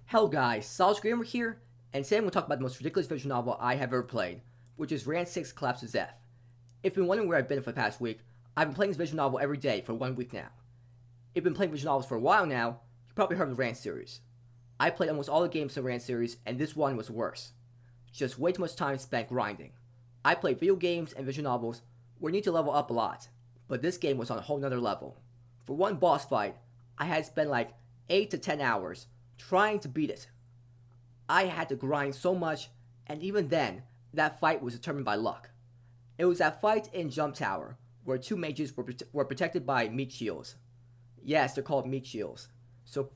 Hello guys, Solid Gamer here, and today I'm going to talk about the most ridiculous visual novel I have ever played, which is Rant 6 Collapses F. If you've been wondering where I've been for the past week, I've been playing this visual novel every day for 1 week now. If you've been playing visual novels for a while now, you've probably heard of the Rant series. I played almost all the games in the Rant series, and this one was worse. Just way too much time spent grinding. I play video games and visual novels where you need to level up a lot, but this game was on a whole nother level. For one boss fight, I had spent like 8 to 10 hours trying to beat it. I had to grind so much, and even then, that fight was determined by luck. It was that fight in Jump Tower, where two mages were protected by meat shields. Yes, they're called meat shields. So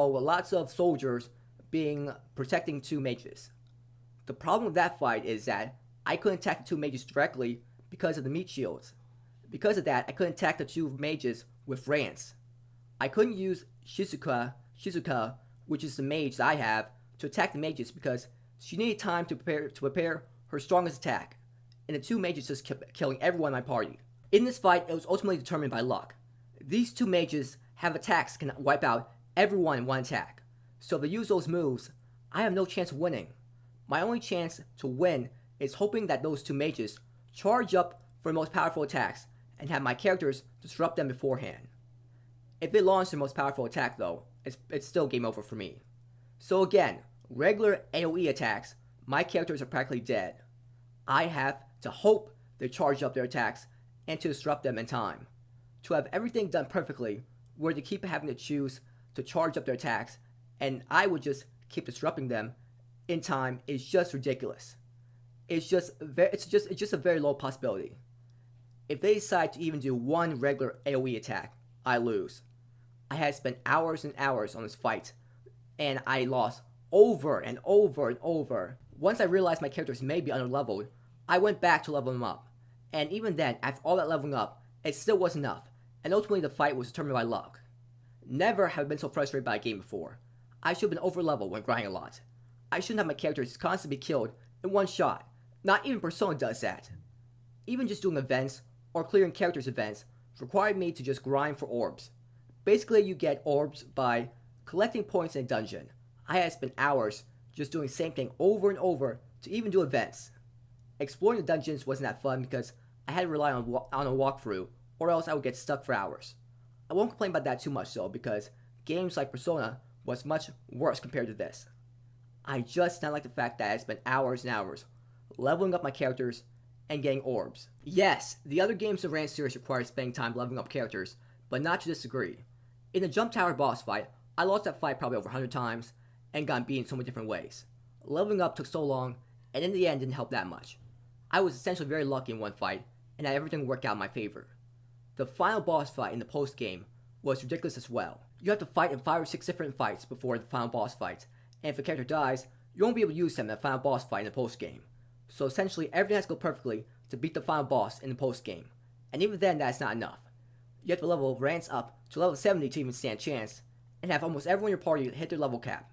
lots of soldiers protecting two mages. The problem with that fight is that I couldn't attack the two mages directly because of the meat shields. Because of that, I couldn't attack the two mages with Rance. I couldn't use Shizuka, which is the mage that I have, to attack the mages because she needed time to prepare her strongest attack, and the two mages just kept killing everyone in my party. In this fight, it was ultimately determined by luck. These two mages have attacks that can wipe out everyone in one attack, so if they use those moves, I have no chance of winning. My only chance to win is hoping that those two mages charge up for the most powerful attacks and have my characters disrupt them beforehand. If they launch their most powerful attack though, it's still game over for me. So again, regular AoE attacks, my characters are practically dead. I have to hope they charge up their attacks and to disrupt them in time. To have everything done perfectly, where they keep having to choose to charge up their attacks, and I would just keep disrupting them in time is just ridiculous. It's just a very low possibility. If they decide to even do one regular AoE attack, I lose. I had spent hours and hours on this fight, and I lost over and over and over. Once I realized my characters may be underleveled, I went back to level them up. And even then, after all that leveling up, it still wasn't enough, and ultimately the fight was determined by luck. Never have I been so frustrated by a game before. I should have been over leveled when grinding a lot. I shouldn't have my characters constantly be killed in one shot. Not even Persona does that. Even just doing events, or clearing characters' events, required me to just grind for orbs. Basically, you get orbs by collecting points in a dungeon. I had spent hours just doing the same thing over and over to even do events. Exploring the dungeons wasn't that fun because I had to rely on a walkthrough, or else I would get stuck for hours. I won't complain about that too much though, because games like Persona was much worse compared to this. I just didn't like the fact that I spent hours and hours leveling up my characters and getting orbs. Yes, the other games in the Rant series require spending time leveling up characters, but not to this degree. In the Jump Tower boss fight, I lost that fight probably over 100 times and got beaten so many different ways. Leveling up took so long, and in the end didn't help that much. I was essentially very lucky in one fight, and had everything worked out in my favor. The final boss fight in the post game was ridiculous as well. You have to fight in 5 or 6 different fights before the final boss fight, and if a character dies, you won't be able to use them in the final boss fight in the post game. So essentially everything has to go perfectly to beat the final boss in the post game, and even then that's not enough. You have to level Rance up to level 70 to even stand a chance, and have almost everyone in your party hit their level cap.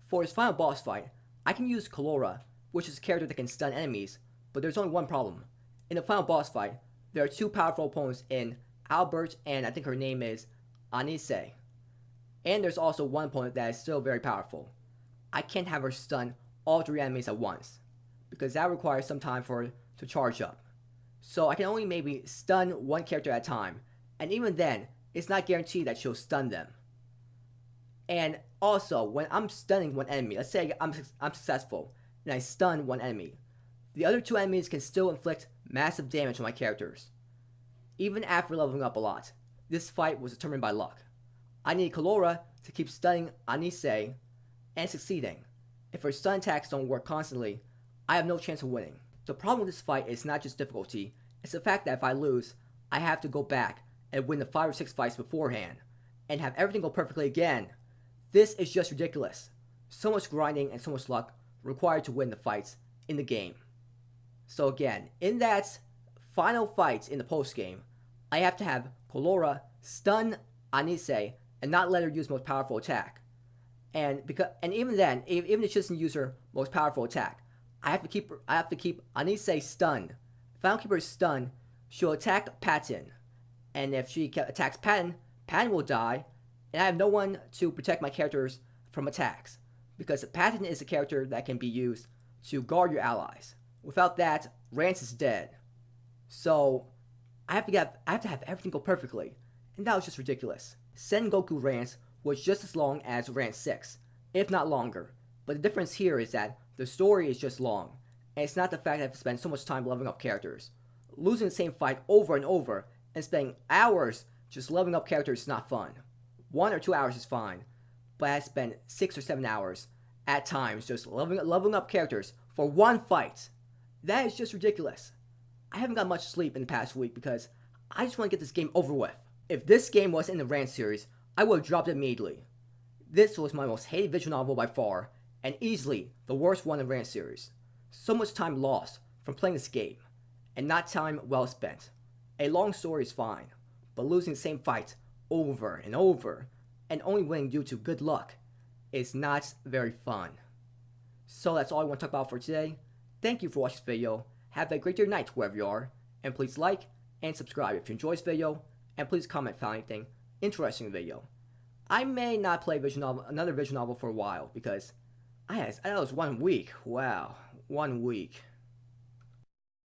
For his final boss fight, I can use Kalora, which is a character that can stun enemies, but there's only one problem. In the final boss fight, there are 2 powerful opponents in Albert and I think her name is Anise. And there's also one opponent that is still very powerful. I can't have her stun all 3 enemies at once, because that requires some time for her to charge up. So I can only maybe stun one character at a time, and even then, it's not guaranteed that she'll stun them. And also, when I'm stunning one enemy, let's say I'm successful, and I stun one enemy, the other 2 enemies can still inflict massive damage on my characters. Even after leveling up a lot, this fight was determined by luck. I need Kalora to keep stunning Anise and succeeding. If her stun attacks don't work constantly, I have no chance of winning. The problem with this fight is not just difficulty, it's the fact that if I lose, I have to go back and win the 5 or 6 fights beforehand, and have everything go perfectly again. This is just ridiculous. So much grinding and so much luck required to win the fights in the game. So again, in that final fight in the post game, I have to have Kalora stun Anise and not let her use most powerful attack. And even then, even if she doesn't use her most powerful attack, I have to keep Anise stunned. If I don't keep her stunned, she'll attack Patton. And if she attacks Patton will die, and I have no one to protect my characters from attacks. because Patton is a character that can be used to guard your allies. Without that, Rance is dead. So I have to have everything go perfectly, and that was just ridiculous. Sengoku Rance was just as long as Rance 6, if not longer, but the difference here is that the story is just long, and it's not the fact that I have to spend so much time leveling up characters. Losing the same fight over and over and spending hours just leveling up characters is not fun. 1 or 2 hours is fine, but I spend 6 or 7 hours at times just leveling up characters for one fight. That is just ridiculous. I haven't got much sleep in the past week because I just want to get this game over with. If this game was in the Rant series, I would have dropped it immediately. This was my most hated visual novel by far, and easily the worst one in the Rant series. So much time lost from playing this game, and not time well spent. A long story is fine, but losing the same fight over and over, and only winning due to good luck, is not very fun. So that's all I want to talk about for today. Thank you for watching this video. Have a great day or night wherever you are, and please like and subscribe if you enjoyed this video, and please comment if you found anything interesting in the video. I may not play another visual novel for a while because that was 1 week. Wow, 1 week.